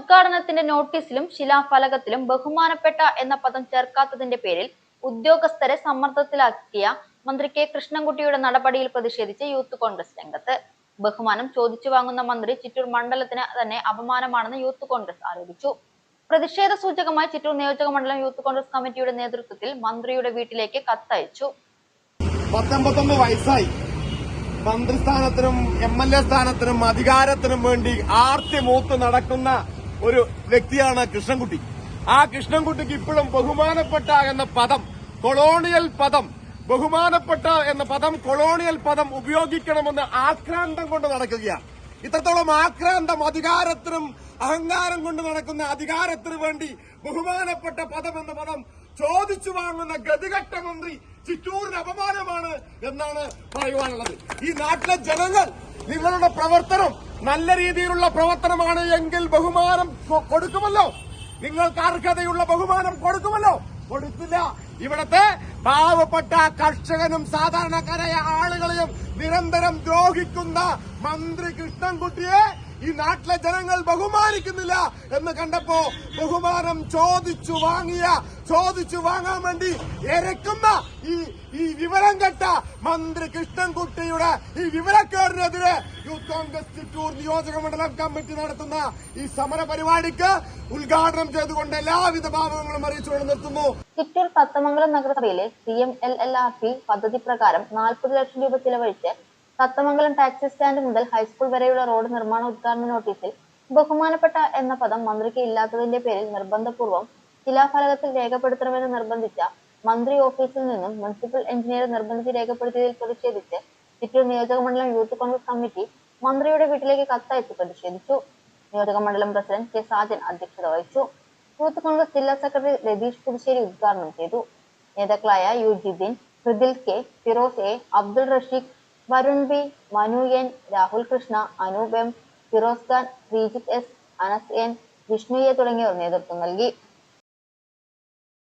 ഉദ്ഘാടനത്തിന്റെ നോട്ടീസിലും ശിലാഫലകത്തിലും ബഹുമാനപ്പെട്ട എന്ന പദം ചേർക്കാത്തതിന്റെ പേരിൽ ഉദ്യോഗസ്ഥരെ സമ്മർദ്ദത്തിലാക്കിയ മന്ത്രി കെ കൃഷ്ണൻകുട്ടിയുടെ നടപടിയിൽ പ്രതിഷേധിച്ച് യൂത്ത് കോൺഗ്രസ് രംഗത്ത്. ബഹുമാനം ചോദിച്ചു വാങ്ങുന്ന മന്ത്രി ചിറ്റൂർ മണ്ഡലത്തിന് തന്നെ അപമാനമാണെന്ന് യൂത്ത് കോൺഗ്രസ് ആരോപിച്ചു. പ്രതിഷേധ സൂചകമായി ചിറ്റൂർ നിയോജക മണ്ഡലം യൂത്ത് കോൺഗ്രസ് കമ്മിറ്റിയുടെ നേതൃത്വത്തിൽ മന്ത്രിയുടെ വീട്ടിലേക്ക് കത്തയച്ചു. 19 വയസ്സായി മന്ത്രിസ്ഥാനത്തിനും MLA സ്ഥാനത്തിനും അധികാരത്തിനും വേണ്ടി ആർത്തിമൂത്ത് നടക്കുന്ന ഒരു വ്യക്തിയാണ് കൃഷ്ണൻകുട്ടി. ആ കൃഷ്ണൻകുട്ടിക്ക് ഇപ്പോഴും ബഹുമാനപ്പെട്ട എന്ന പദം കൊളോണിയൽ പദം ബഹുമാനപ്പെട്ട എന്ന പദം കൊളോണിയൽ പദം ഉപയോഗിക്കണമെന്ന് ആക്രാന്തം കൊണ്ട് നടക്കുകയാണ്. ഇത്രത്തോളം ആക്രാന്തം അധികാരത്തിനും അഹങ്കാരം കൊണ്ട് നടക്കുന്ന അധികാരത്തിനു വേണ്ടി ബഹുമാനപ്പെട്ട പദം എന്ന പദം ചോദിച്ചു വാങ്ങുന്ന ഗതികെട്ട മന്ത്രി ചിറ്റൂരിന് അപമാനമാണ് എന്നാണ് പറയുവാനുള്ളത്. ഈ നാട്ടിലെ ജനങ്ങൾ നിങ്ങളുടെ പ്രവർത്തനം നല്ല രീതിയിലുള്ള പ്രവർത്തനമാണ് എങ്കിൽ ബഹുമാനം കൊടുക്കുമല്ലോ. നിങ്ങൾക്ക് അർഹതയുള്ള ബഹുമാനം കൊടുക്കുമല്ലോ. കൊടുത്തില്ല. ഇവിടത്തെ പാവപ്പെട്ട കർഷകനും സാധാരണക്കാരായ ആളുകളെയും നിരന്തരം ദ്രോഹിക്കുന്ന മന്ത്രി കൃഷ്ണൻകുട്ടിയെ ഈ നാട്ടിലെ ജനങ്ങൾ ബഹുമാനിക്കുന്നില്ല എന്ന് കണ്ടപ്പോ ബഹുമാനം ചോദിച്ചു വാങ്ങാൻ വേണ്ടി ഇരക്കുന്ന ഈ വിവരം കെട്ട മന്ത്രി കൃഷ്ണൻകുട്ടിയുടെ ഈ വിവരക്കേടിനെതിരെ യൂത്ത് കോൺഗ്രസ് ചിറ്റൂർ നിയോജക മണ്ഡലം കമ്മിറ്റി നടത്തുന്ന ഈ സമര പരിപാടിക്ക് ഉദ്ഘാടനം ചെയ്തുകൊണ്ട് എല്ലാവിധ ഭാവങ്ങളും അറിയിച്ചുകൊണ്ട് നിർത്തുന്നു. ചിറ്റൂർ തത്തമംഗലം നഗരസഭയിലെ CMLLRP പദ്ധതി പ്രകാരം 40 ലക്ഷം രൂപ ചിലവഴിച്ച് തത്തമംഗലം ടാക്സി സ്റ്റാൻഡ് മുതൽ ഹൈസ്കൂൾ വരെയുള്ള റോഡ് നിർമ്മാണ ഉദ്ഘാടന നോട്ടീസിൽ ബഹുമാനപ്പെട്ട എന്ന പദം മന്ത്രിക്ക് ഇല്ലാത്തതിന്റെ പേരിൽ നിർബന്ധപൂർവ്വം ശിലാഫലകത്തിൽ രേഖപ്പെടുത്തണമെന്ന് നിർബന്ധിച്ച മന്ത്രി ഓഫീസിൽ നിന്നും മുനിസിപ്പൽ എഞ്ചിനീയർ നിർബന്ധിച്ച് രേഖപ്പെടുത്തിയതിൽ പ്രതിഷേധിച്ച് ചിറ്റൂർ നിയോജക മണ്ഡലം യൂത്ത് കോൺഗ്രസ് കമ്മിറ്റി മന്ത്രിയുടെ വീട്ടിലേക്ക് കത്തയച്ച് പ്രതിഷേധിച്ചു. നിയോജക മണ്ഡലം പ്രസിഡന്റ് കെ സാജൻ അധ്യക്ഷത വഹിച്ചു. യൂത്ത് കോൺഗ്രസ് ജില്ലാ സെക്രട്ടറി രതീഷ് പുതുശ്ശേരി ഉദ്ഘാടനം ചെയ്തു. നേതാക്കളായ Yujidin, Hridil K, Firoz A, Abdul Rasheeq, Varun B, Manu N, Rahul Krishna, Anoop M, Firoz Khan, Sreejith S, Anas N, Vishnu A തുടങ്ങിയവർ നേതൃത്വം നൽകി.